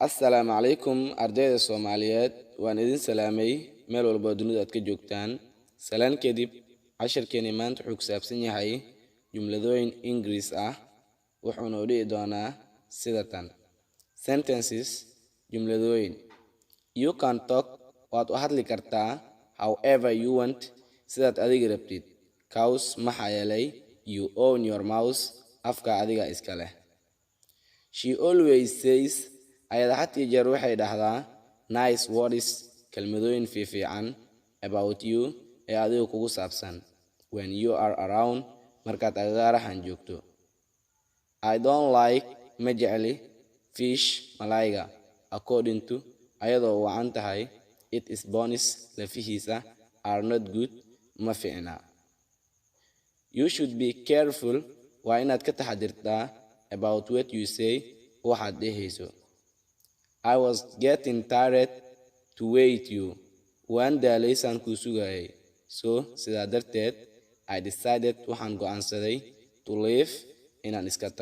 Assalaamu calaykum ardayda Soomaaliyeed waan idin salaamay meel walba dunida aad ka joogtaan. Salaan kadib casharkeeni maanta wuxuu ku saabsan yahay jumladooyin Ingiriis ah wuxuuna u dhici doonaa sida tan. Sentences jumladooyin. You can talk waad u hadli kartaa however you want sidaad adiga rabtid. Cause maxaa yeelay you own your mouth afka adiga iska leh. She always says ayada had iyo jeer waxay dhahdaa nice words kelmadooyin fiifiican about you ee adiga kugu saabsan when you are around markaad agagaarahan joogto. I don't like ma jecli fish malayga according to ayadoo wacan tahay it is bones lafihiisa are not good ma fiicna. You should be careful waa inaad ka taxadirtaa about what you say waxaad dhehayso. I was getting tired to wait you. Waan daalaysaan kuu sugayay. So sidaa darteed I decided waxaan go'aansaday to leave inaan iska tago.